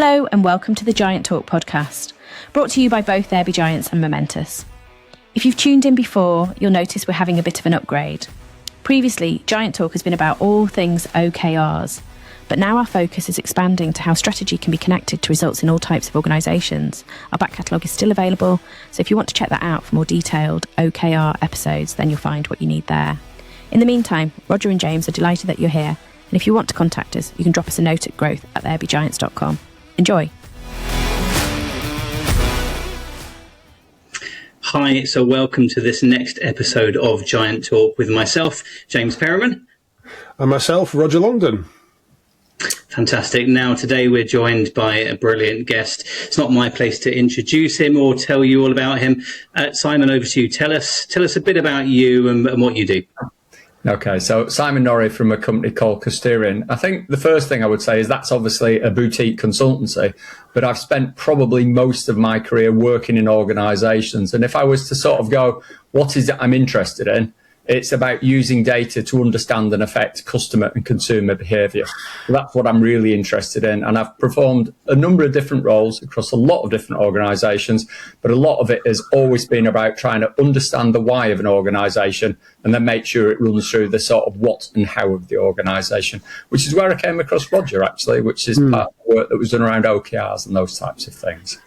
Hello and welcome to the Giant Talk podcast, brought to you by both There Be Giants and Momentous. If you've tuned in before, you'll notice we're having a bit of an upgrade. Previously, Giant Talk has been about all things OKRs, but now our focus is expanding to how strategy can be connected to results in all types of organisations. Our back catalogue is still available, so if you want to check that out for more detailed OKR episodes, then you'll find what you need there. In the meantime, Roger and James are delighted that you're here, and if you want to contact us, you can drop us a note at growth@therebegiants.com. Enjoy. Hi, so welcome to this next episode of Giant Talk with myself, James Perriman. And myself, Roger Longdon. Fantastic. Now, today we're joined by a brilliant guest. It's not my place to introduce him or tell you all about him. Simon, over to you. Tell us a bit about you and what you do. Okay, so Simon Norrie from a company called Custerian. I think the first thing I would say is that's obviously a boutique consultancy, but I've spent probably most of my career working in organisations. And if I was to sort of go, what is it I'm interested in? It's about using data to understand and affect customer and consumer behaviour. So that's what I'm really interested in. And I've performed a number of different roles across a lot of different organisations, but a lot of it has always been about trying to understand the why of an organisation and then make sure it runs through the sort of what and how of the organisation, which is where I came across Roger, actually, which is part of the work that was done around OKRs and those types of things.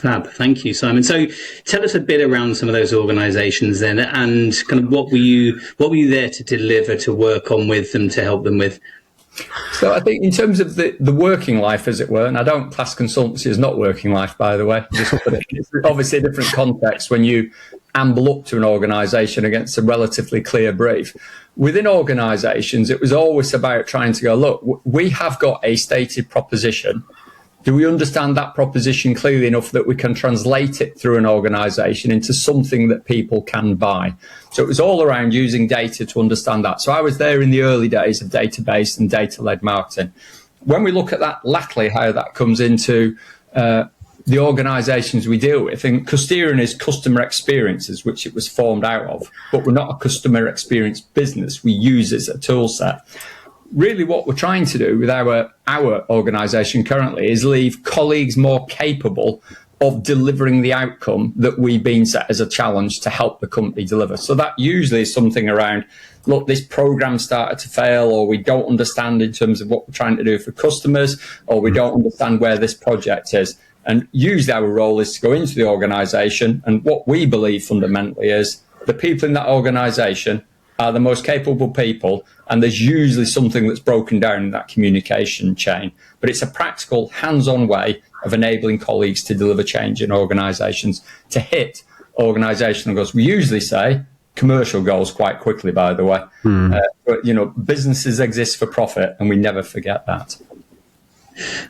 Fab. Thank you, Simon. So tell us a bit around some of those organisations then, and kind of what were you there to deliver, to work on with them, to help them with? So I think in terms of the working life, as it were, and I don't class consultancy as not working life, by the way, it's obviously a different context when you amble up to an organisation against a relatively clear brief. Within organisations, it was always about trying to go, look, we have got a stated proposition. Do we understand that proposition clearly enough that we can translate it through an organisation into something that people can buy? So it was all around using data to understand that. So I was there in the early days of database and data-led marketing. When we look at that, latterly, how that comes into the organisations we deal with, and Custerian is customer experiences, which it was formed out of, but we're not a customer experience business. We use it as a tool set. Really what we're trying to do with our organisation currently is leave colleagues more capable of delivering the outcome that we've been set as a challenge to help the company deliver. So that usually is something around, look, this program started to fail, or we don't understand in terms of what we're trying to do for customers, or we don't understand where this project is. And usually our role is to go into the organisation, and what we believe fundamentally is the people in that organisation are the most capable people, and there's usually something that's broken down in that communication chain. But it's a practical, hands-on way of enabling colleagues to deliver change in organisations, to hit organisational goals. We usually say commercial goals quite quickly, by the way. But, businesses exist for profit, and we never forget that.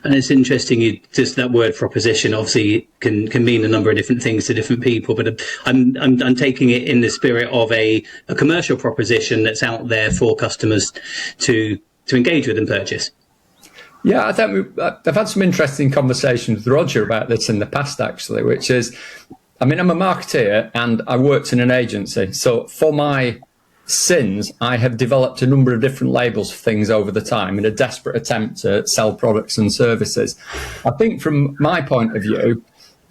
And it's interesting, just that word proposition obviously can mean a number of different things to different people, but I'm taking it in the spirit of a commercial proposition that's out there for customers to engage with and purchase. Yeah, I think I've had some interesting conversations with Roger about this in the past, actually, which is, I'm a marketeer and I worked in an agency. So for my sins, I have developed a number of different labels for things over the time in a desperate attempt to sell products and services. I think from my point of view,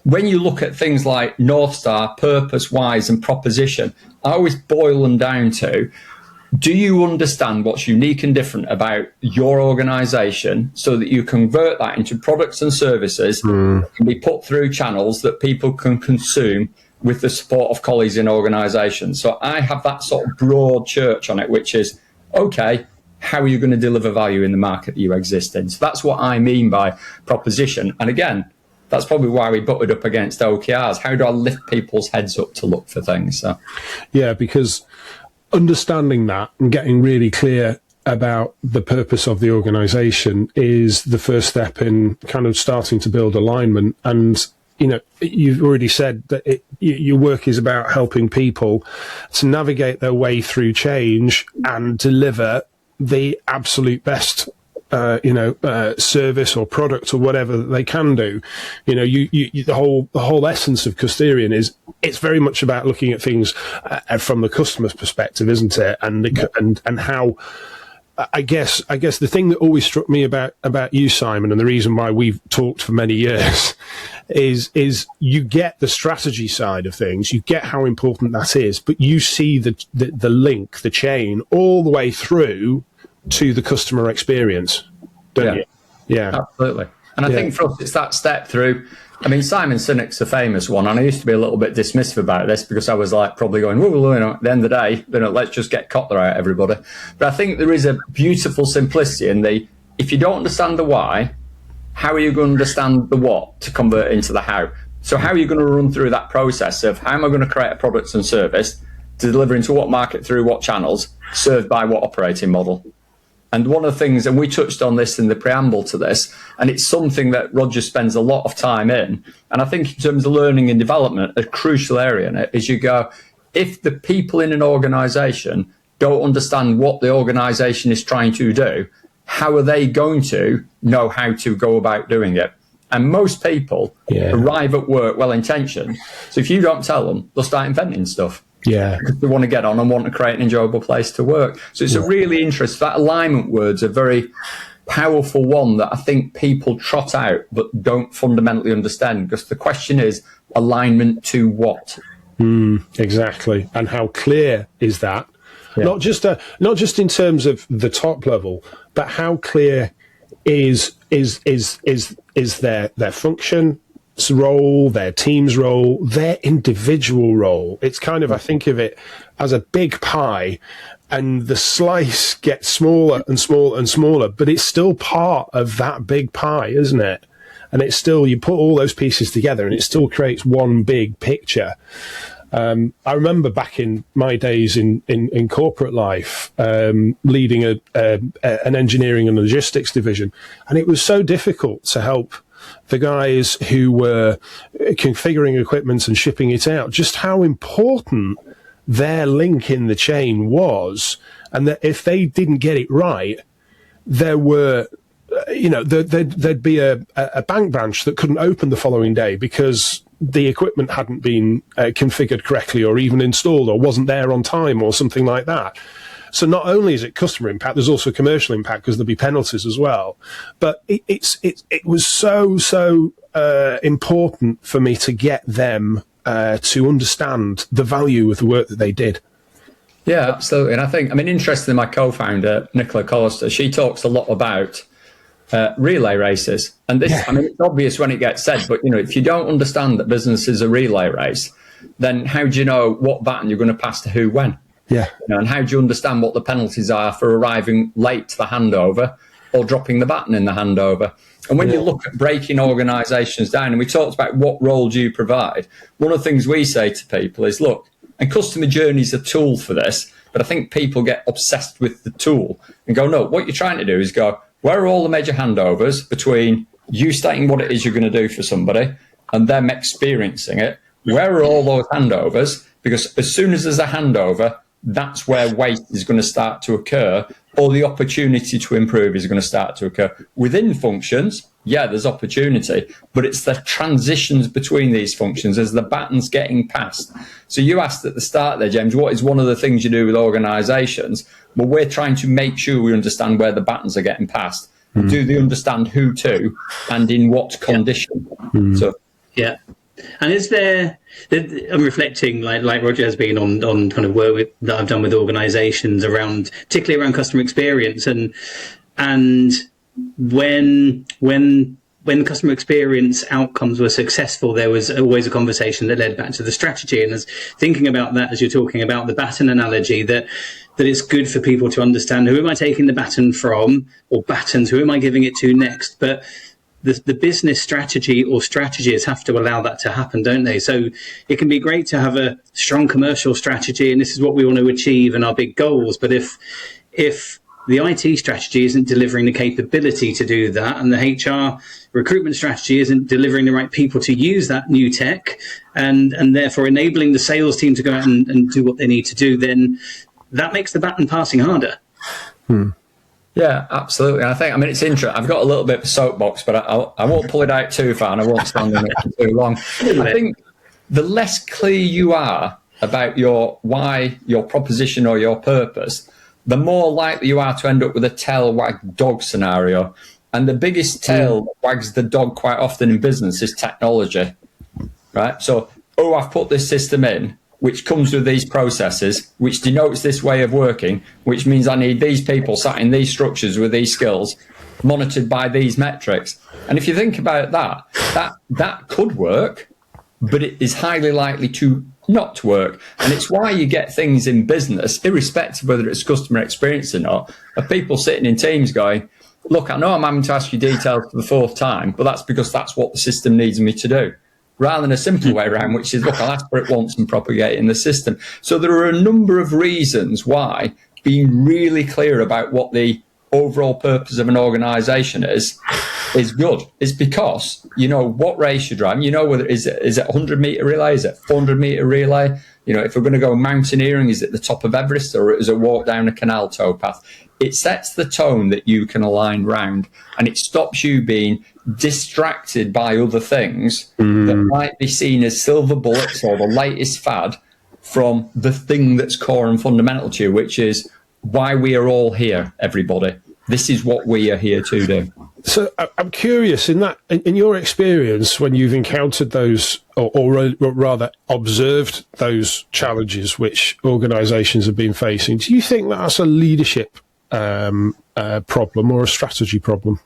when you look at things like North Star, purpose, whys, and proposition, I always boil them down to, do you understand what's unique and different about your organisation so that you convert that into products and services that can be put through channels that people can consume with the support of colleagues in organisations? So I have that sort of broad church on it, which is, okay, how are you going to deliver value in the market that you exist in? So that's what I mean by proposition. And again, that's probably why we butted up against OKRs. How do I lift people's heads up to look for things? So, yeah, because understanding that and getting really clear about the purpose of the organisation is the first step in kind of starting to build alignment. And you've already said that your work is about helping people to navigate their way through change and deliver the absolute best, service or product or whatever that they can do. The whole essence of Custerian is it's very much about looking at things from the customer's perspective, isn't it? And how I guess the thing that always struck me about you, Simon, and the reason why we've talked for many years is you get the strategy side of things, you get how important that is, but you see the link, the chain, all the way through to the customer experience, don't you? Yeah, absolutely. And I think for us, it's that step through. I mean, Simon Sinek's a famous one, and I used to be a little bit dismissive about this because I was like probably going, well, at the end of the day, let's just get Kotler out, everybody. But I think there is a beautiful simplicity in if you don't understand the why, how are you going to understand the what to convert into the how? So how are you going to run through that process of how am I going to create a product and service to deliver into what market through what channels, served by what operating model? And one of the things, and we touched on this in the preamble to this, and it's something that Roger spends a lot of time in, and I think in terms of learning and development, a crucial area in it is you go, if the people in an organisation don't understand what the organisation is trying to do, how are they going to know how to go about doing it? And most people arrive at work well-intentioned. So if you don't tell them, they'll start inventing stuff. Yeah, because they want to get on and want to create an enjoyable place to work. So it's a really interesting, that alignment word's a very powerful one that I think people trot out but don't fundamentally understand, because the question is alignment to what? Exactly. And how clear is that? Yeah. Not just in terms of the top level, but how clear is their function, role, their team's role, their individual role. It's kind of, I think of it as a big pie, and the slice gets smaller and smaller and smaller, but it's still part of that big pie, isn't it? And it's still, you put all those pieces together and it still creates one big picture. I remember back in my days in corporate life, leading an engineering and logistics division, and it was so difficult to help the guys who were configuring equipment and shipping it out, just how important their link in the chain was, and that if they didn't get it right, there were, there'd be a bank branch that couldn't open the following day because the equipment hadn't been configured correctly or even installed or wasn't there on time or something like that. So not only is it customer impact, there's also commercial impact because there'll be penalties as well. But it was so important for me to get them to understand the value of the work that they did. Yeah, absolutely. And I think, interestingly, my co-founder, Nicola Collister, she talks a lot about relay races. And this, it's obvious when it gets said, but if you don't understand that business is a relay race, then how do you know what baton you're going to pass to who when? Yeah. And how do you understand what the penalties are for arriving late to the handover or dropping the baton in the handover? And when you look at breaking organisations down, and we talked about what role do you provide, one of the things we say to people is, look, and customer journey is a tool for this, but I think people get obsessed with the tool and go, no, what you're trying to do is go, where are all the major handovers between you stating what it is you're going to do for somebody and them experiencing it? Where are all those handovers? Because as soon as there's a handover, that's where waste is going to start to occur, or the opportunity to improve is going to start to occur. Within functions, there's opportunity, but it's the transitions between these functions as the baton's getting passed. So you asked at the start there, James, what is one of the things you do with organisations? Well, we're trying to make sure we understand where the batons are getting passed. Do they understand who to and in what condition? So, And is there, I'm reflecting like Roger has been on kind of work that I've done with organisations around, particularly around customer experience, and when customer experience outcomes were successful, there was always a conversation that led back to the strategy. And as thinking about that, as you're talking about the baton analogy, that it's good for people to understand, who am I taking the baton from, or batons, who am I giving it to next? But the business strategy or strategies have to allow that to happen, don't they? So it can be great to have a strong commercial strategy, and this is what we want to achieve and our big goals. But if the IT strategy isn't delivering the capability to do that, and the HR recruitment strategy isn't delivering the right people to use that new tech, and therefore enabling the sales team to go out and do what they need to do, then that makes the baton passing harder. Yeah, absolutely. And I think, it's interesting. I've got a little bit of a soapbox, but I won't pull it out too far, and I won't stand on it for too long. I think the less clear you are about your why, your proposition or your purpose, the more likely you are to end up with a tail wag dog scenario. And the biggest tail that wags the dog quite often in business is technology, right? So, I've put this system in, which comes with these processes, which denotes this way of working, which means I need these people sat in these structures with these skills, monitored by these metrics. And if you think about that could work, but it is highly likely to not work. And it's why you get things in business, irrespective of whether it's customer experience or not, of people sitting in teams going, look, I know I'm having to ask you details for the 4th time, but that's because that's what the system needs me to do. Rather than a simpler way around, which is, look, I'll ask for it once and propagate it in the system. So there are a number of reasons why being really clear about what the overall purpose of an organisation is good. It's because you know what race you're driving. You know whether is it 100-metre relay, is it 400-metre relay? You know, if we're going to go mountaineering, is it the top of Everest or is it a walk down a canal towpath? It sets the tone that you can align round, and it stops you being distracted by other things that might be seen as silver bullets or the latest fad from the thing that's core and fundamental to you, which is why we are all here, everybody. This is what we are here to do. So I'm curious, in your experience, when you've encountered those, or rather observed those challenges which organisations have been facing, do you think that's a leadership problem or a strategy problem?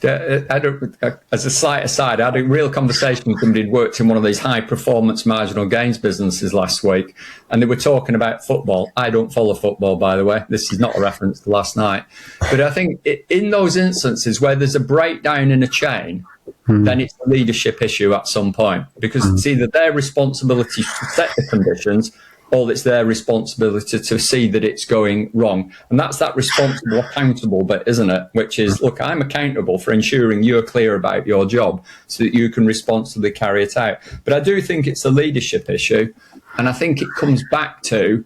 As a slight aside, I had a real conversation with somebody who'd worked in one of these high-performance marginal gains businesses last week, and they were talking about football. I don't follow football, by the way. This is not a reference to last night. But I think in those instances where there's a breakdown in a chain, then it's a leadership issue at some point, because it's either their responsibility to set the conditions or it's their responsibility to see that it's going wrong. And that's that responsible, accountable bit, isn't it? Which is, look, I'm accountable for ensuring you're clear about your job so that you can responsibly carry it out. But I do think it's a leadership issue. And I think it comes back to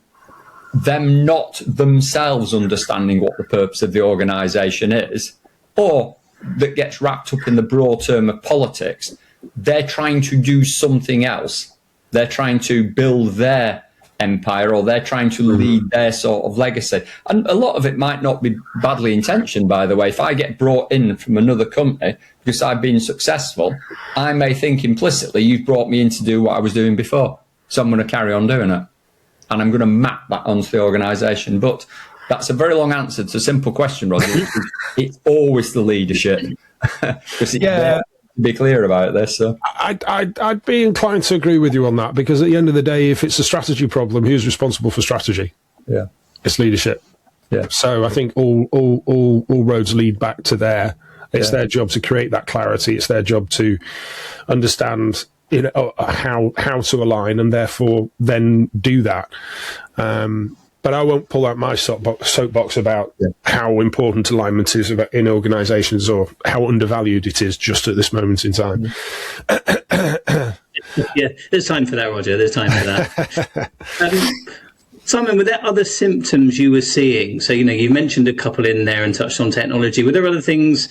them not themselves understanding what the purpose of the organisation is, or that gets wrapped up in the broad term of politics. They're trying to do something else. They're trying to build their empire, or they're trying to lead their sort of legacy. And a lot of it might not be badly intentioned, by the way. If I get brought in from another company because I've been successful, I may think implicitly, you've brought me in to do what I was doing before, so I'm going to carry on doing it. And I'm going to map that onto the organisation. But that's a very long answer to a simple question, Roger. It's always the leadership. Yeah. Be clear about this. So. I'd be inclined to agree with you on that, because at the end of the day, if it's a strategy problem, who's responsible for strategy? Yeah, it's leadership. Yeah. So I think all roads lead back to there. It's their job to create that clarity. It's their job to understand, how to align, and therefore then do that. But I won't pull out my soapbox about how important alignment is in organisations, or how undervalued it is just at this moment in time. Yeah, there's time for that, Roger. There's time for that. Simon, were there other symptoms you were seeing? So, you mentioned a couple in there and touched on technology. Were there other things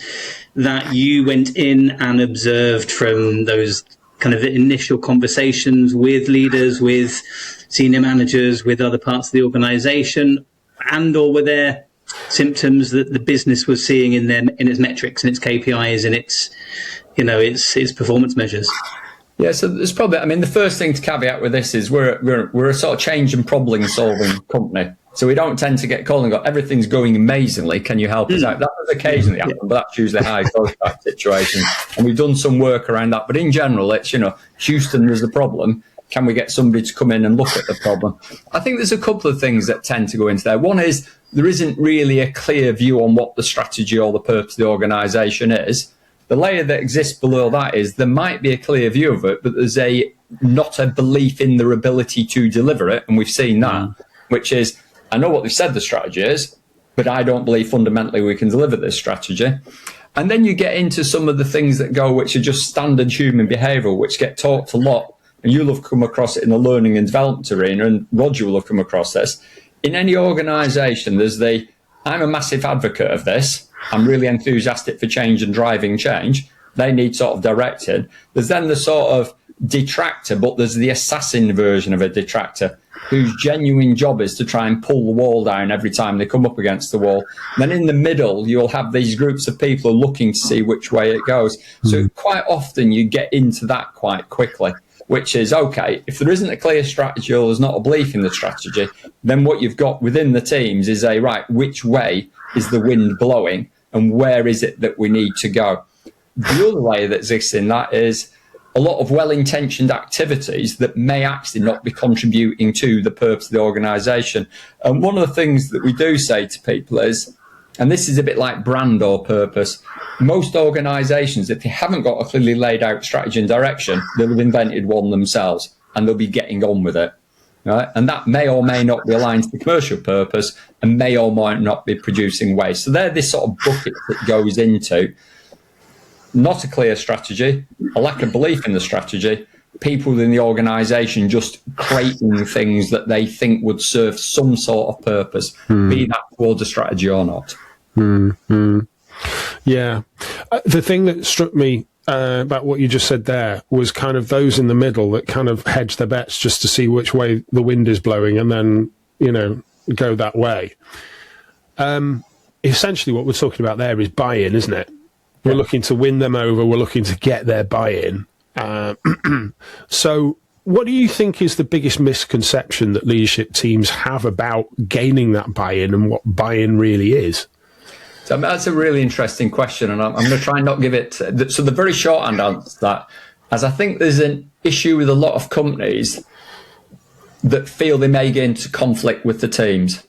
that you went in and observed from those kind of initial conversations with leaders, with senior managers, with other parts of the organisation, or were there symptoms that the business was seeing in its metrics and its KPIs and its performance measures? Yeah, so there's probably, the first thing to caveat with this is we're a sort of change and problem solving company. So we don't tend to get called and go, everything's going amazingly, can you help us out? That does occasionally happen, but that's usually high growth type situation. And we've done some work around that. But in general, it's, Houston, there's the problem. Can we get somebody to come in and look at the problem? I think there's a couple of things that tend to go into there. One is there isn't really a clear view on what the strategy or the purpose of the organisation is. The layer that exists below that is there might be a clear view of it, but there's not a belief in their ability to deliver it. And we've seen that, which is, I know what they've said the strategy is, but I don't believe fundamentally we can deliver this strategy. And then you get into some of the things that go, which are just standard human behavioural, which get talked a lot. And you'll have come across it in the learning and development arena, and Roger will have come across this. In any organisation, there's I'm a massive advocate of this. I'm really enthusiastic for change and driving change. They need sort of directed. There's then the sort of, detractor, but there's the assassin version of a detractor whose genuine job is to try and pull the wall down every time they come up against the wall. And then in the middle, you'll have these groups of people looking to see which way it goes. So quite often you get into that quite quickly, which is, okay, if there isn't a clear strategy or there's not a belief in the strategy, then what you've got within the teams is which way is the wind blowing and where is it that we need to go? The other layer that exists in that is a lot of well-intentioned activities that may actually not be contributing to the purpose of the organisation. And one of the things that we do say to people is, and this is a bit like brand or purpose, most organisations, if they haven't got a clearly laid out strategy and direction, they'll have invented one themselves and they'll be getting on with it. Right? And that may or may not be aligned to the commercial purpose and may or might not be producing waste. So they're this sort of bucket that goes into not a clear strategy, a lack of belief in the strategy, people within the organisation just creating things that they think would serve some sort of purpose, be that towards a strategy or not. Yeah. The thing that struck me about what you just said there was kind of those in the middle that kind of hedge their bets just to see which way the wind is blowing and then, go that way. Essentially what we're talking about there is buy-in, isn't it? We're looking to win them over. We're looking to get their buy-in. So what do you think is the biggest misconception that leadership teams have about gaining that buy-in and what buy-in really is? So that's a really interesting question, and I'm going to try and not give it... So the very short answer to that, as I think there's an issue with a lot of companies that feel they may get into conflict with the teams.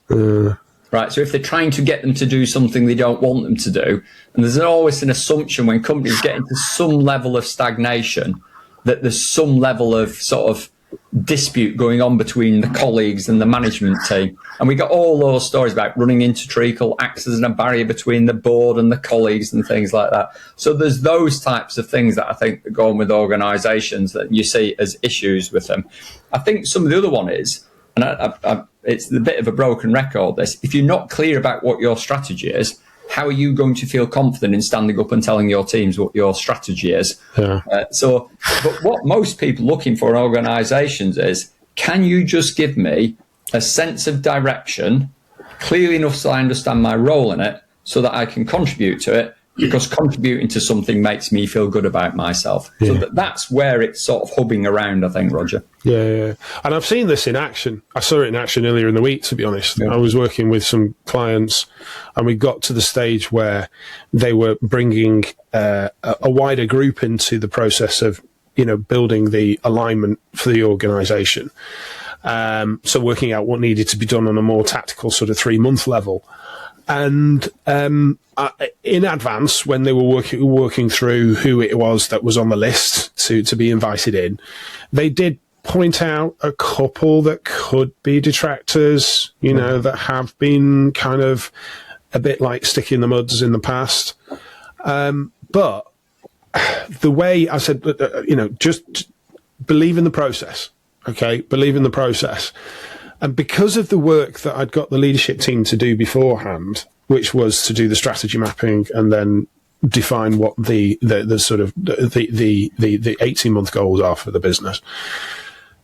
Right, so if they're trying to get them to do something they don't want them to do, and there's always an assumption when companies get into some level of stagnation that there's some level of sort of dispute going on between the colleagues and the management team. And we got all those stories about running into treacle, acts as a barrier between the board and the colleagues and things like that. So there's those types of things that I think that go on with organisations that you see as issues with them. I think some of the other one is, and it's a bit of a broken record, this, if you're not clear about what your strategy is, how are you going to feel confident in standing up and telling your teams what your strategy is? Yeah. But what most people are looking for in organisations is, can you just give me a sense of direction, clearly enough so I understand my role in it, so that I can contribute to it, because contributing to something makes me feel good about myself. Yeah. So that's where it's sort of hubbing around, I think, Roger. Yeah. And I've seen this in action. I saw it in action earlier in the week, to be honest. Yeah. I was working with some clients and we got to the stage where they were bringing a wider group into the process of, building the alignment for the organisation. So working out what needed to be done on a more tactical sort of 3-month level. And in advance, when they were working through who it was that was on the list to be invited in, they did point out a couple that could be detractors, that have been kind of a bit like stick in the muds in the past. But the way I said, just believe in the process. Okay, believe in the process. And because of the work that I'd got the leadership team to do beforehand, which was to do the strategy mapping and then define what the sort of the 18-month goals are for the business,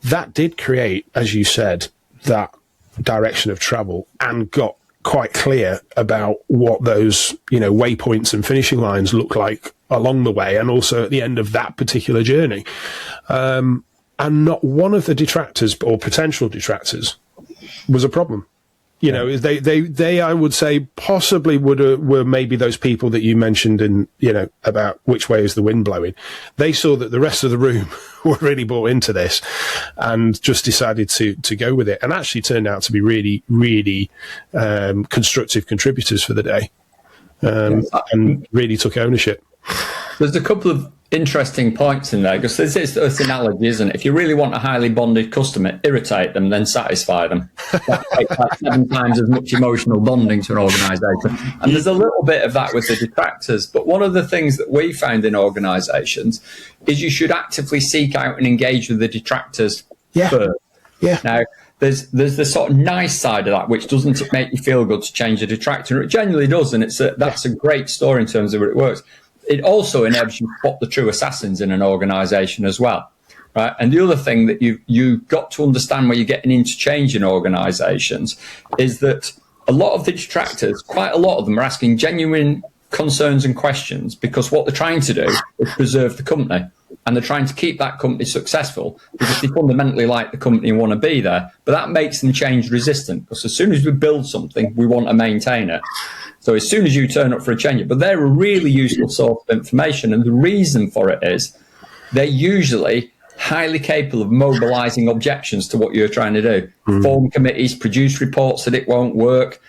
that did create, as you said, that direction of travel and got quite clear about what those, waypoints and finishing lines look like along the way and also at the end of that particular journey. And not one of the detractors or potential detractors was a problem. They I would say possibly were maybe those people that you mentioned in, about which way is the wind blowing. They saw that the rest of the room were really bought into this and just decided to go with it, and actually turned out to be really, really constructive contributors for the day, and really took ownership. There's a couple of interesting points in there, because there's this analogy, isn't it? If you really want a highly bonded customer, irritate them, then satisfy them. That takes like 7 times as much emotional bonding to an organisation. And there's a little bit of that with the detractors. But one of the things that we found in organisations is you should actively seek out and engage with the detractors first. Yeah. Now, there's the sort of nice side of that, which doesn't make you feel good to change a detractor. It genuinely does, and that's a great story in terms of how it works. It also enables you to spot the true assassins in an organisation as well. right? And the other thing that you've got to understand when you're getting into change in organisations is that a lot of the detractors, quite a lot of them, are asking genuine concerns and questions because what they're trying to do is preserve the company. And they're trying to keep that company successful because they fundamentally like the company and want to be there. But that makes them change resistant because as soon as we build something, we want to maintain it. So as soon as you turn up for a change, but they're a really useful source of information. And the reason for it is they're usually highly capable of mobilising objections to what you're trying to do. Form committees, produce reports that it won't work,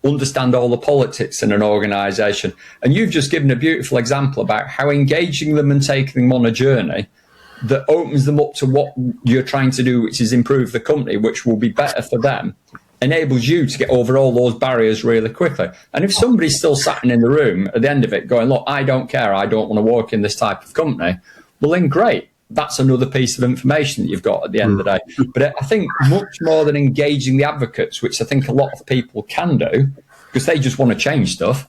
understand all the politics in an organisation. And you've just given a beautiful example about how engaging them and taking them on a journey that opens them up to what you're trying to do, which is improve the company, which will be better for them, enables you to get over all those barriers really quickly. And if somebody's still sat in the room at the end of it going, look, I don't care, I don't want to work in this type of company, well then great. That's another piece of information that you've got at the end of the day. But I think much more than engaging the advocates, which I think a lot of people can do, because they just want to change stuff,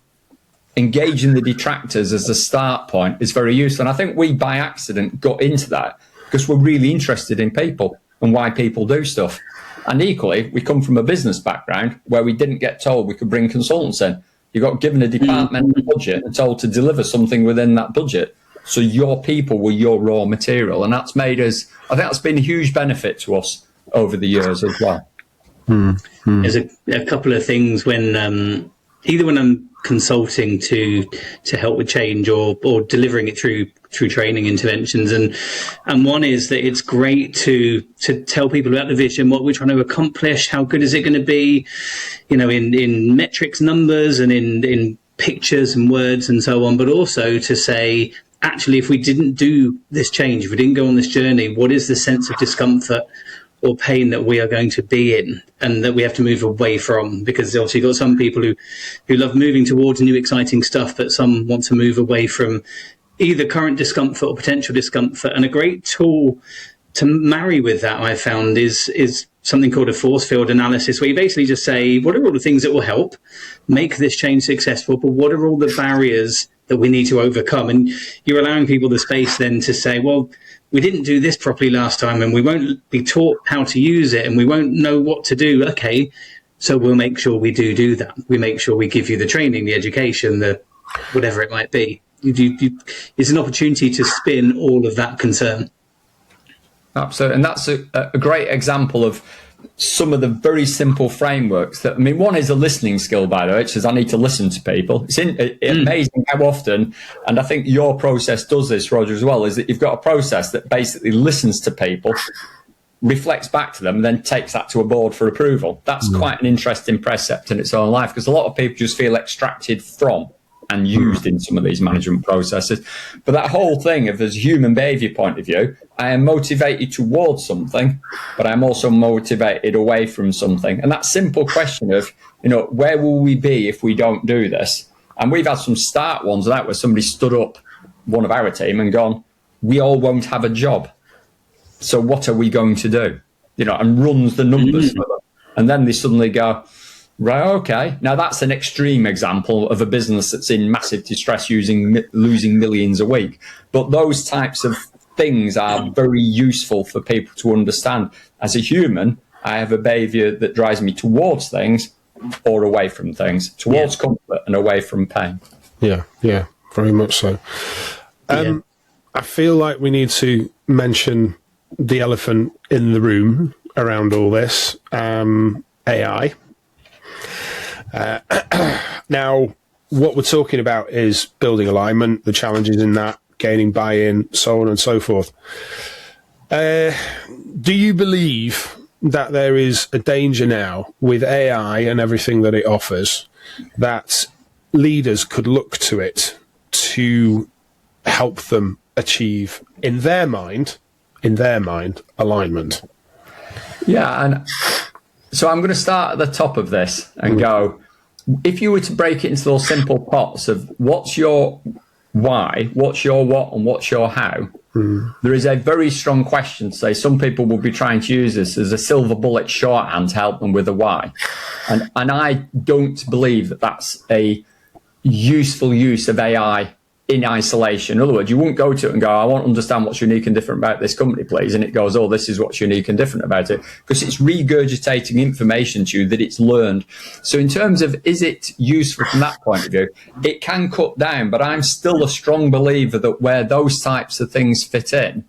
engaging the detractors as a start point is very useful. And I think we, by accident, got into that because we're really interested in people and why people do stuff. And equally, we come from a business background where we didn't get told we could bring consultants in. You got given a departmental budget and told to deliver something within that budget. So your people were your raw material. And that's made us, I think that's been a huge benefit to us over the years as well. There's a couple of things when, either when I'm consulting to help with change or delivering it through training interventions. And one is that it's great to tell people about the vision, what we're trying to accomplish, how good is it going to be, in metrics, numbers, and in pictures and words and so on, but also to say, actually, if we didn't do this change, if we didn't go on this journey, what is the sense of discomfort or pain that we are going to be in and that we have to move away from? Because obviously you've got some people who love moving towards new exciting stuff, but some want to move away from either current discomfort or potential discomfort. And a great tool to marry with that, I found, is something called a force field analysis, where you basically just say, what are all the things that will help make this change successful, but what are all the barriers that we need to overcome? And you're allowing people the space then to say, well, we didn't do this properly last time and we won't be taught how to use it and we won't know what to do. Okay, so we'll make sure we do that. We make sure we give you the training, the education, the whatever it might be. It's an opportunity to spin all of that concern. Absolutely. And that's a great example of some of the very simple frameworks that, one is a listening skill, by the way, which is I need to listen to people. It's amazing how often, and I think your process does this, Roger, as well, is that you've got a process that basically listens to people, reflects back to them, and then takes that to a board for approval. That's quite an interesting precept in its own life, because a lot of people just feel extracted from and used in some of these management processes. But that whole thing of, as a human behaviour point of view, I am motivated towards something, but I'm also motivated away from something. And that simple question of, where will we be if we don't do this? And we've had some start ones of that where somebody stood up, one of our team, and gone, we all won't have a job. So what are we going to do? And runs the numbers for them. And then they suddenly go, right, okay. Now, that's an extreme example of a business that's in massive distress, losing millions a week. But those types of things are very useful for people to understand. As a human, I have a behaviour that drives me towards things or away from things, towards comfort and away from pain. Yeah, very much so. I feel like we need to mention the elephant in the room around all this, AI. Now, what we're talking about is building alignment, the challenges in that, gaining buy-in, so on and so forth. Do you believe that there is a danger now with AI and everything that it offers that leaders could look to it to help them achieve, in their mind, alignment? Yeah, and so I'm going to start at the top of this and go, if you were to break it into those simple pots of what's your why, what's your what, and what's your how, there is a very strong question to say some people will be trying to use this as a silver bullet shorthand to help them with the why. And I don't believe that that's a useful use of AI in isolation. In other words, you won't go to it and go, I want to understand what's unique and different about this company, please. And it goes, oh, this is what's unique and different about it. Because it's regurgitating information to you that it's learned. So in terms of, is it useful from that point of view? It can cut down, but I'm still a strong believer that where those types of things fit in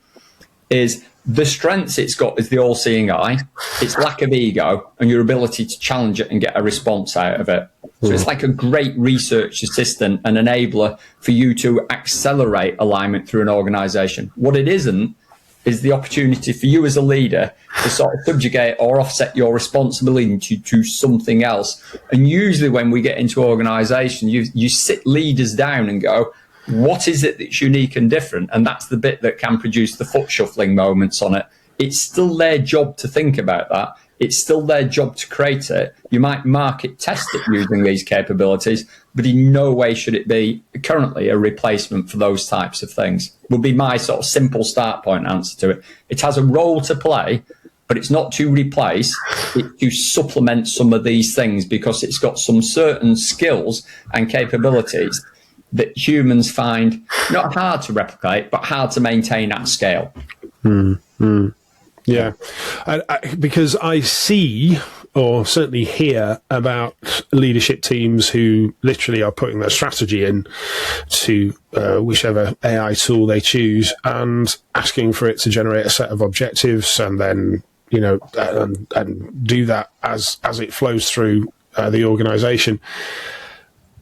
is the strengths it's got is the all-seeing eye, its lack of ego, and your ability to challenge it and get a response out of it. So it's like a great research assistant and enabler for you to accelerate alignment through an organisation. What it isn't is the opportunity for you as a leader to sort of subjugate or offset your responsibility to something else. And usually when we get into organisation, you sit leaders down and go, what is it that's unique and different? And that's the bit that can produce the foot shuffling moments on it. It's still their job to think about that. It's still their job to create it. You might market test it using these capabilities, but in no way should it be currently a replacement for those types of things. Would be my sort of simple start point answer to it. It has a role to play, but it's not to replace, it's to supplement some of these things because it's got some certain skills and capabilities that humans find not hard to replicate, but hard to maintain at scale. Yeah, because I see, or certainly hear about leadership teams who literally are putting their strategy in to whichever AI tool they choose and asking for it to generate a set of objectives and then, you know, and do that as it flows through the organization,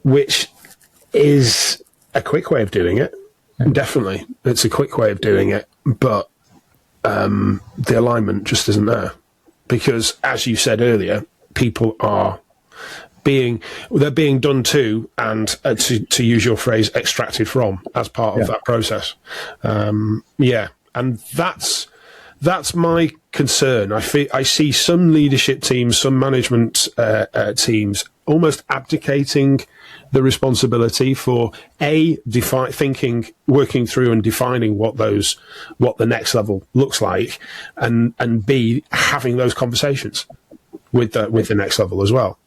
which is a quick way of doing it. Definitely, it's a quick way of doing it, but the alignment just isn't there because, as you said earlier, people are being done to and to use your phrase, extracted from as part of that process. And that's my concern. I see some leadership teams, some management teams almost abdicating the responsibility for working through and defining what the next level looks like, and B, having those conversations with the next level as well.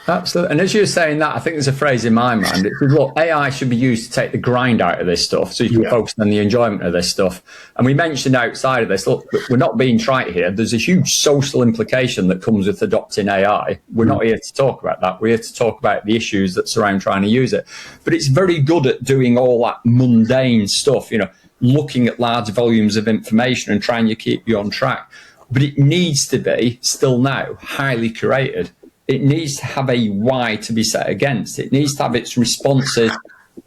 Absolutely. And as you're saying that, I think there's a phrase in my mind. It says, look, AI should be used to take the grind out of this stuff so you can focus on the enjoyment of this stuff. And we mentioned outside of this, look, we're not being trite here. There's a huge social implication that comes with adopting AI. We're not here to talk about that. We're here to talk about the issues that surround trying to use it. But it's very good at doing all that mundane stuff, you know, looking at large volumes of information and trying to keep you on track. But it needs to be, still now, highly curated. It needs to have a why to be set against. It needs to have its responses,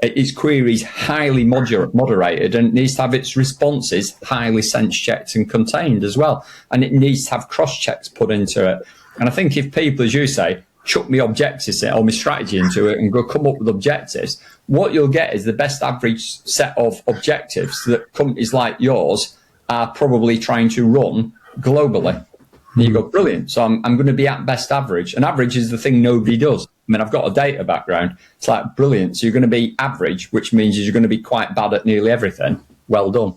its queries highly moderated, and it needs to have its responses highly sense-checked and contained as well. And it needs to have cross-checks put into it. And I think if people, as you say, chuck me objectives or my strategy into it and go come up with objectives, what you'll get is the best average set of objectives that companies like yours are probably trying to run globally. And you go, brilliant. So I'm going to be at best average. And average is the thing nobody does. I mean, I've got a data background. It's like, brilliant. So you're going to be average, which means you're going to be quite bad at nearly everything. Well done.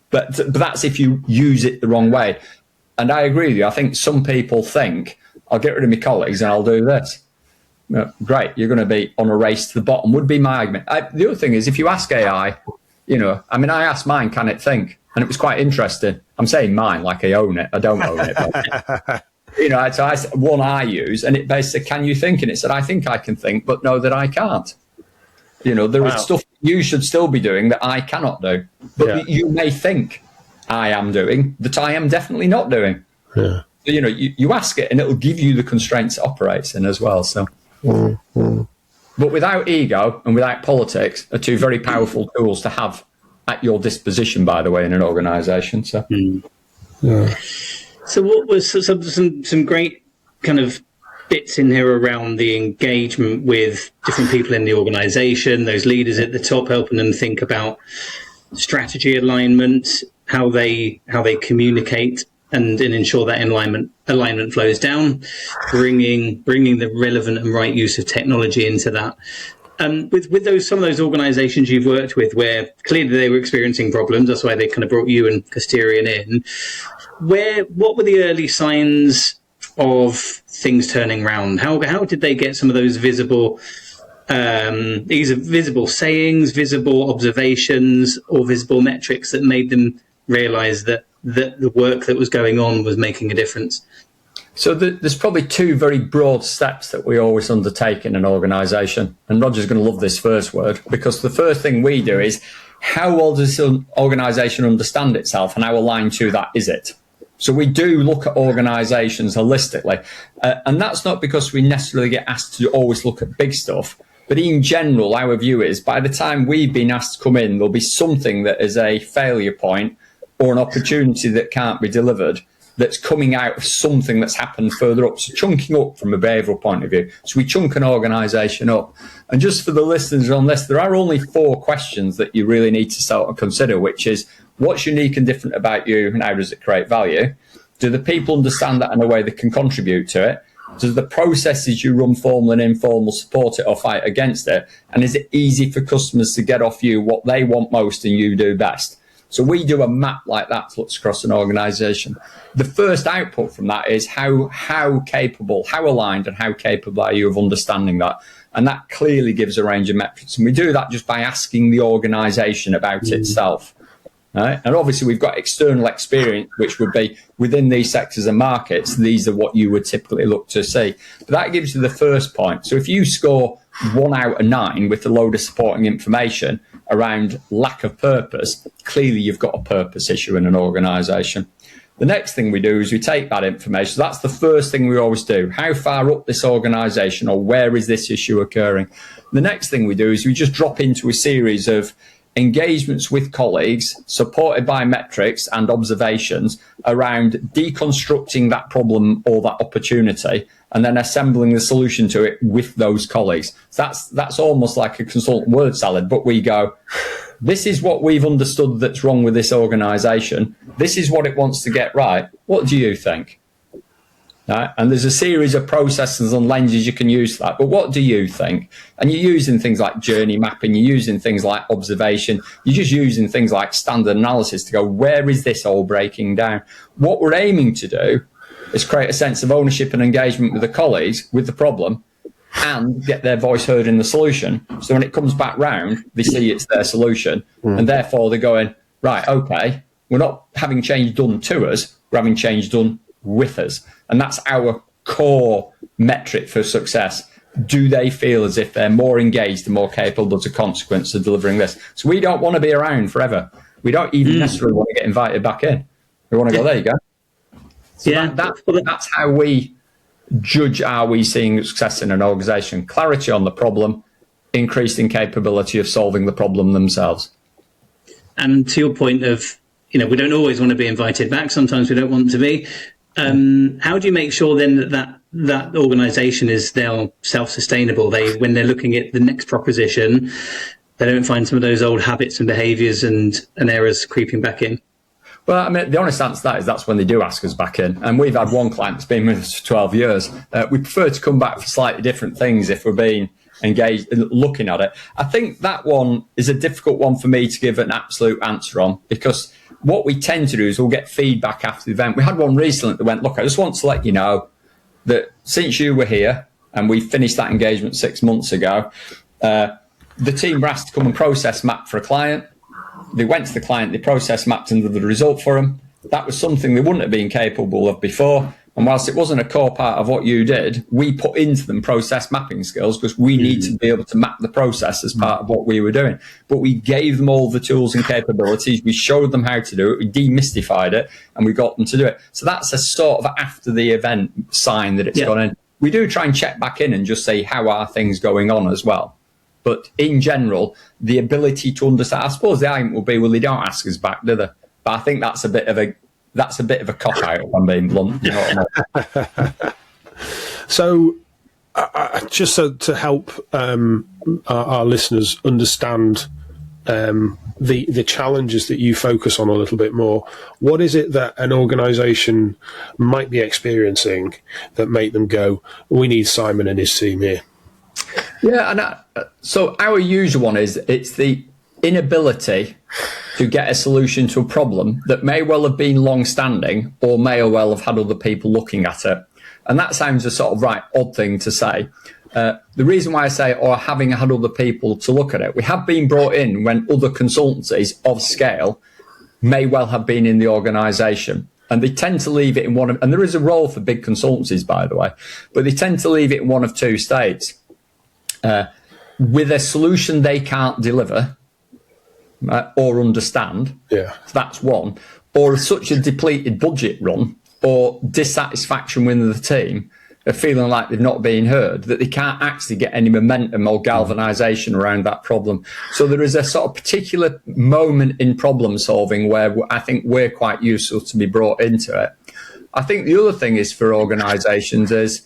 But that's if you use it the wrong way. And I agree with you. I think some people think, I'll get rid of my colleagues and I'll do this. Great. You're going to be on a race to the bottom would be my argument. The other thing is if you ask AI, you know, I mean, I asked mine, can it think? And it was quite interesting. I'm saying mine like I own it. I don't own it. But, you know, so one I use, and it basically said, can you think? And it said, I think I can think, but know that I can't. You know, there is stuff you should still be doing that I cannot do. But you may think I am doing that I am definitely not doing. Yeah. So, you know, you ask it and it'll give you the constraints it operates in as well. So, But without ego and without politics are two very powerful tools to have at your disposition, by the way, in an organisation. So, So what was some great kind of bits in here around the engagement with different people in the organisation, those leaders at the top, helping them think about strategy alignment, how they communicate and ensure that alignment flows down, bringing the relevant and right use of technology into that. With some of those organisations you've worked with, where clearly they were experiencing problems, that's why they kind of brought you and Custerian in. What were the early signs of things turning around? How did they get some of those visible either visible sayings, visible observations, or visible metrics that made them realise that the work that was going on was making a difference? So there's probably two very broad steps that we always undertake in an organisation. And Roger's going to love this first word, because the first thing we do is, how well does an organisation understand itself, and how aligned to that is it? So we do look at organisations holistically. And that's not because we necessarily get asked to always look at big stuff. But in general, our view is, by the time we've been asked to come in, there'll be something that is a failure point or an opportunity that can't be delivered, that's coming out of something that's happened further up. So chunking up from a behavioural point of view. So we chunk an organisation up. And just for the listeners on this, there are only 4 questions that you really need to start to consider, which is, what's unique and different about you, and how does it create value? Do the people understand that in a way that can contribute to it? Does the processes you run, formal and informal, support it or fight against it? And is it easy for customers to get off you what they want most and you do best? So we do a map like that to look across an organisation. The first output from that is how capable, how aligned and how capable are you of understanding that? And that clearly gives a range of metrics. And we do that just by asking the organisation about itself. Right? And obviously we've got external experience, which would be within these sectors and markets. These are what you would typically look to see. But that gives you the first point. So if you score 1 out of 9 with a load of supporting information around lack of purpose, clearly you've got a purpose issue in an organisation. The next thing we do is we take that information. So that's the first thing we always do. How far up this organisation, or where is this issue occurring? The next thing we do is we just drop into a series of engagements with colleagues, supported by metrics and observations, around deconstructing that problem or that opportunity, and then assembling the solution to it with those colleagues. So that's almost like a consultant word salad, but we go, this is what we've understood that's wrong with this organisation. This is what it wants to get right. What do you think? Right? And there's a series of processes and lenses you can use for that. But what do you think? And you're using things like journey mapping, you're using things like observation, you're just using things like standard analysis to go, where is this all breaking down? What we're aiming to do is create a sense of ownership and engagement with the colleagues, with the problem, and get their voice heard in the solution. So when it comes back round, they see it's their solution. And therefore they're going, right, okay, we're not having change done to us, we're having change done with us. And that's our core metric for success. Do they feel as if they're more engaged and more capable as a consequence of delivering this? So we don't want to be around forever. We don't even necessarily want to get invited back in. We want to go, there you go. So that's how we judge, are we seeing success in an organisation? Clarity on the problem, increasing capability of solving the problem themselves. And to your point of, we don't always want to be invited back. Sometimes we don't want to be. How do you make sure then that organisation is now self-sustainable? When they're looking at the next proposition, they don't find some of those old habits and behaviours and errors creeping back in? Well, I mean, the honest answer to that is that's when they do ask us back in. And we've had one client that's been with us for 12 years. We prefer to come back for slightly different things if we're being engaged and looking at it. I think that one is a difficult one for me to give an absolute answer on, because what we tend to do is we'll get feedback after the event. We had one recently that went, look, I just want to let you know that since you were here and we finished that engagement 6 months ago, the team were asked to come and process map for a client. They went to the client, they process mapped into the result for them. That was something they wouldn't have been capable of before. And whilst it wasn't a core part of what you did, we put into them process mapping skills because we need to be able to map the process as part of what we were doing. But we gave them all the tools and capabilities. We showed them how to do it. We demystified it and we got them to do it. So that's a sort of after the event sign that it's gone in. We do try and check back in and just say, how are things going on as well? But in general, the ability to understand, I suppose the argument will be, well, they don't ask us back, do they? But I think that's a bit of a cop-out, if I'm being blunt. You know what I mean? So, just to help our listeners understand the challenges that you focus on a little bit more, what is it that an organisation might be experiencing that make them go, we need Simon and his team here? Yeah, and so our usual one is it's the inability to get a solution to a problem that may well have been long-standing or may well have had other people looking at it. And that sounds a sort of odd thing to say. The reason why I say, or having had other people to look at it, we have been brought in when other consultancies of scale may well have been in the organisation. And they tend to leave it in one of, and there is a role for big consultancies, by the way, but they tend to leave it in one of two states. With a solution they can't deliver or understand, so that's one, or such a depleted budget run or dissatisfaction within the team of feeling like they've not been heard, that they can't actually get any momentum or galvanisation around that problem. So there is a sort of particular moment in problem solving where I think we're quite useful to be brought into it. I think the other thing is for organisations is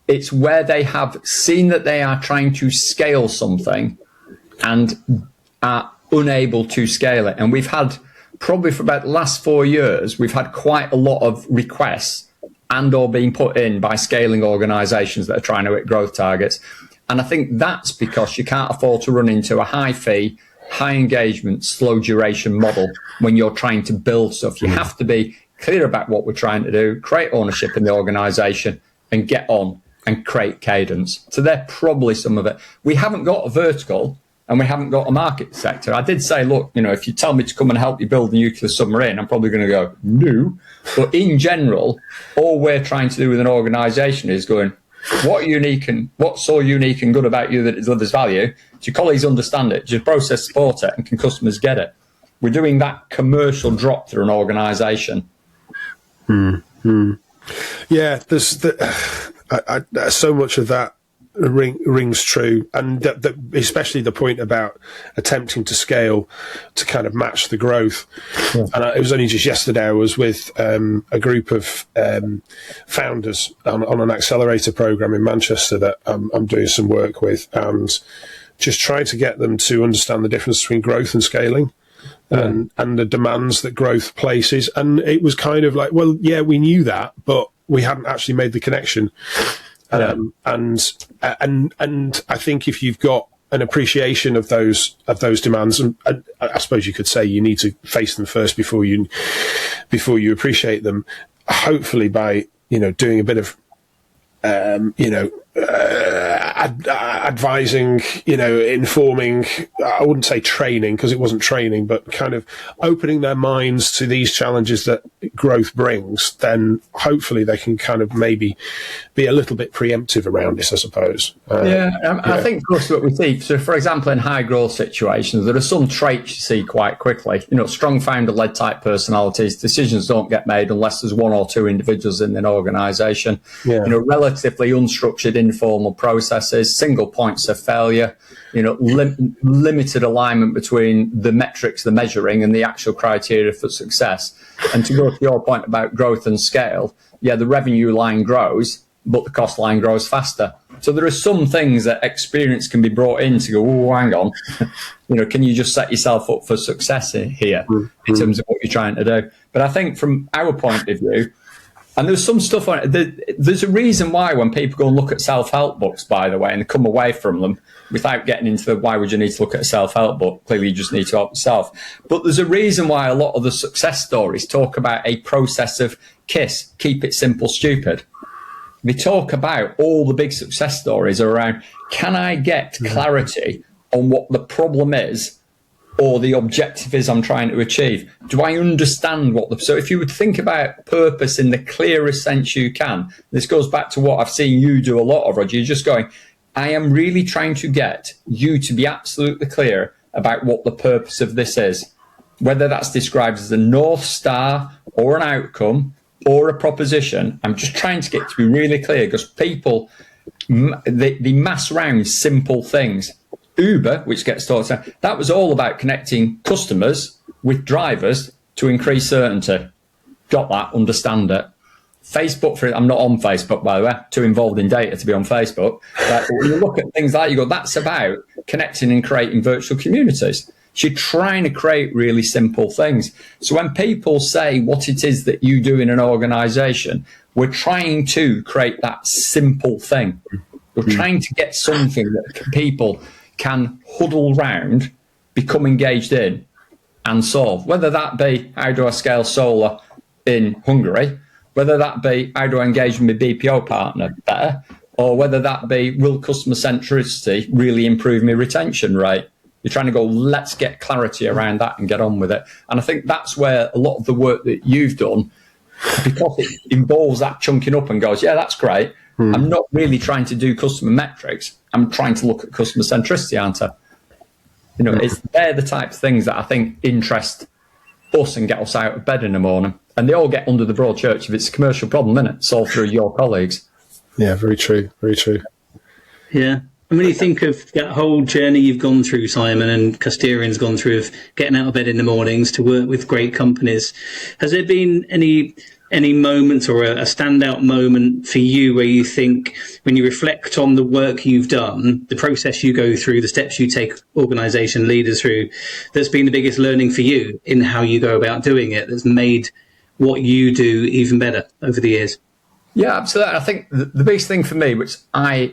it's where they have seen that they are trying to scale something and are unable to scale it. And we've had probably for about the last 4 years, we've had quite a lot of requests and or being put in by scaling organisations that are trying to hit growth targets. And I think that's because you can't afford to run into a high fee, high engagement, slow duration model when you're trying to build stuff. You have to be clear about what we're trying to do, create ownership in the organisation and get on and create cadence. So they're probably some of it. We haven't got a vertical and we haven't got a market sector. I did say, look, you know, if you tell me to come and help you build a nuclear submarine, I'm probably going to go, no. But in general, all we're trying to do with an organisation is going, what's so unique and good about you that it delivers value? Do your colleagues understand it? Do your process support it? And can customers get it? We're doing that commercial drop through an organisation. Yeah, there's so much of that rings true, and especially the point about attempting to scale to kind of match the growth. And it was only just yesterday I was with a group of founders on an accelerator program in Manchester that I'm doing some work with, and just trying to get them to understand the difference between growth and scaling. And the demands that growth places. And it was kind of like, well, yeah, we knew that, but we hadn't actually made the connection. And I think if you've got an appreciation of those demands, and I suppose you could say you need to face them first before you appreciate them. Hopefully, by doing a bit of advising, informing, I wouldn't say training because it wasn't training, but kind of opening their minds to these challenges that growth brings, then hopefully they can kind of maybe be a little bit preemptive around this, I suppose. I think that's what we see. So, for example, in high growth situations, there are some traits you see quite quickly. Strong founder-led type personalities, decisions don't get made unless there's one or two individuals in an organisation. Relatively unstructured, informal processes, single points of failure, limited alignment between the metrics, the measuring, and the actual criteria for success. And to go to your point about growth and scale, the revenue line grows, but the cost line grows faster. So there are some things that experience can be brought in to go, oh, hang on, can you just set yourself up for success here in terms of what you're trying to do? But I think from our point of view, and there's some stuff on it. There's a reason why when people go and look at self-help books, by the way, and they come away from them without getting into the why would you need to look at a self-help book? Clearly, you just need to help yourself. But there's a reason why a lot of the success stories talk about a process of KISS, keep it simple, stupid. They talk about all the big success stories around, can I get clarity on what the problem is or the objective is I'm trying to achieve? Do I understand so if you would think about purpose in the clearest sense you can, this goes back to what I've seen you do a lot of, Roger, you're just going, I am really trying to get you to be absolutely clear about what the purpose of this is, whether that's described as a North Star or an outcome or a proposition. I'm just trying to get to be really clear because people, they mass around simple things. Uber, which gets talked about, that was all about connecting customers with drivers to increase certainty. Got that, understand it. Facebook, I'm not on Facebook, by the way, too involved in data to be on Facebook. But when you look at things like that, you go, that's about connecting and creating virtual communities. So you're trying to create really simple things. So when people say what it is that you do in an organisation, we're trying to create that simple thing. We're trying to get something that people can huddle round, become engaged in and solve. Whether that be, how do I scale solar in Hungary? Whether that be, how do I engage with my BPO partner better? or whether that be, will customer centricity really improve my retention rate? You're trying to go, let's get clarity around that and get on with it. And I think that's where a lot of the work that you've done, because it involves that chunking up and goes, yeah, that's great. I'm not really trying to do customer metrics. I'm trying to look at customer centricity, aren't I? You know, they're the type of things that I think interest us and get us out of bed in the morning. And they all get under the broad church if it's a commercial problem, isn't it? It's all through your colleagues. Yeah, very true. Very true. Yeah. And when you think of that whole journey you've gone through, Simon, and Custerian's gone through of getting out of bed in the mornings to work with great companies, has there been any moments or a standout moment for you where you think, when you reflect on the work you've done, the process you go through, the steps you take organisation leaders through, that's been the biggest learning for you in how you go about doing it, that's made what you do even better over the years? Yeah, absolutely. I think the biggest thing for me, which I'm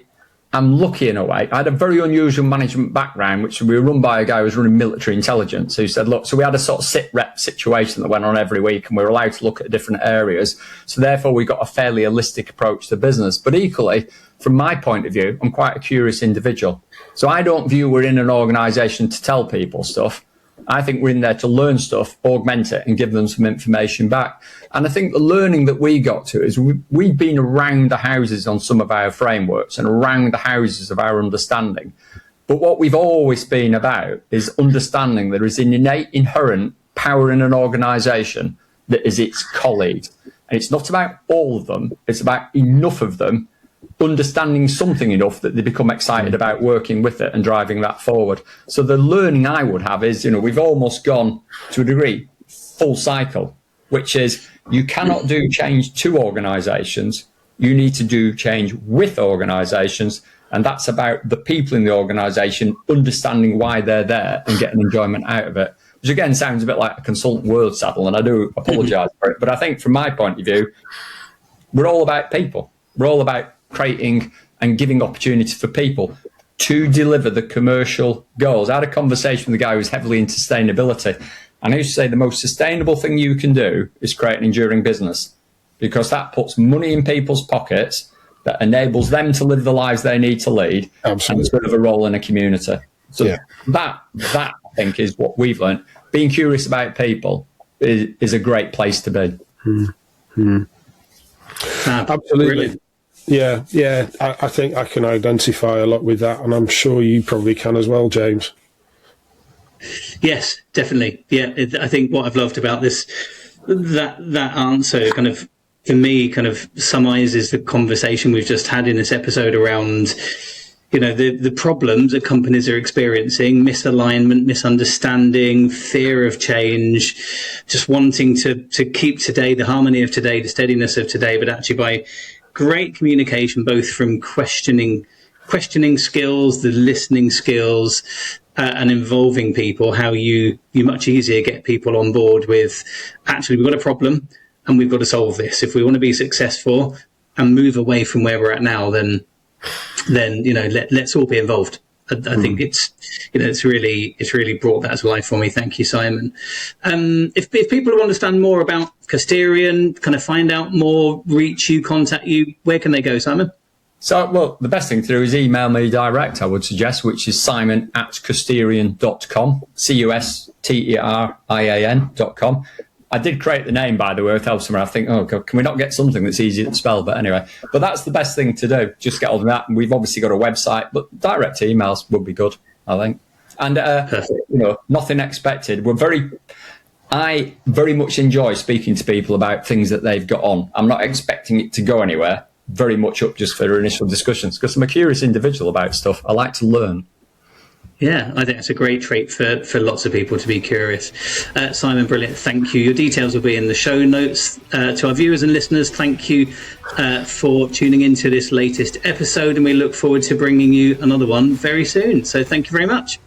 lucky in a way, I had a very unusual management background, which we were run by a guy who was running military intelligence, who said, look, so we had a sort of sit-rep situation that went on every week, and we were allowed to look at different areas. So therefore, we got a fairly holistic approach to business. But equally, from my point of view, I'm quite a curious individual. So I don't view we're in an organisation to tell people stuff. I think we're in there to learn stuff, augment it, and give them some information back. And I think the learning that we got to is we've been around the houses on some of our frameworks and around the houses of our understanding. But what we've always been about is understanding there is an innate, inherent power in an organisation that is its colleagues. And it's not about all of them. It's about enough of them understanding something enough that they become excited about working with it and driving that forward. So the learning I would have is, you know, we've almost gone to a degree full cycle, which is you cannot do change to organisations. You need to do change with organisations. And that's about the people in the organisation understanding why they're there and getting enjoyment out of it, which again sounds a bit like a consultant word saddle. And I do apologise for it. But I think from my point of view, we're all about people. We're all about creating and giving opportunity for people to deliver the commercial goals. I had a conversation with a guy who was heavily into sustainability, and I used to say the most sustainable thing you can do is create an enduring business, because that puts money in people's pockets, that enables them to live the lives they need to lead. Absolutely. And serve a role in a community. So that I think is what we've learned. Being curious about people is a great place to be. Absolutely. Brilliant. Yeah. I think I can identify a lot with that, and I'm sure you probably can as well, James. Yes, definitely. Yeah, I think what I've loved about that answer kind of, for me, kind of summarizes the conversation we've just had in this episode around, you know, the problems that companies are experiencing: misalignment, misunderstanding, fear of change, just wanting to keep today, the harmony of today, the steadiness of today, but actually by great communication, both from questioning skills, the listening skills, and involving people, how you much easier get people on board with, actually, we've got a problem and we've got to solve this. If we want to be successful and move away from where we're at now, then you know, let's all be involved. I think it's really brought that to life for me. Thank you, Simon. If people want to understand more about Custerian, kind of find out more, reach you, contact you, where can they go, Simon? So, well, the best thing to do is email me direct, I would suggest, which is simon@custerian.com, CUSTERIAN.com. I did create the name, by the way, with help somewhere. I think, oh, God, can we not get something that's easy to spell? But anyway, but that's the best thing to do. Just get on that. And we've obviously got a website, but direct emails would be good, I think. And, you know, nothing expected. I very much enjoy speaking to people about things that they've got on. I'm not expecting it to go anywhere. Very much up just for initial discussions, because I'm a curious individual about stuff. I like to learn. Yeah, I think that's a great trait for lots of people, to be curious. Simon, brilliant. Thank you. Your details will be in the show notes. To our viewers and listeners, thank you for tuning into this latest episode, and we look forward to bringing you another one very soon. So thank you very much.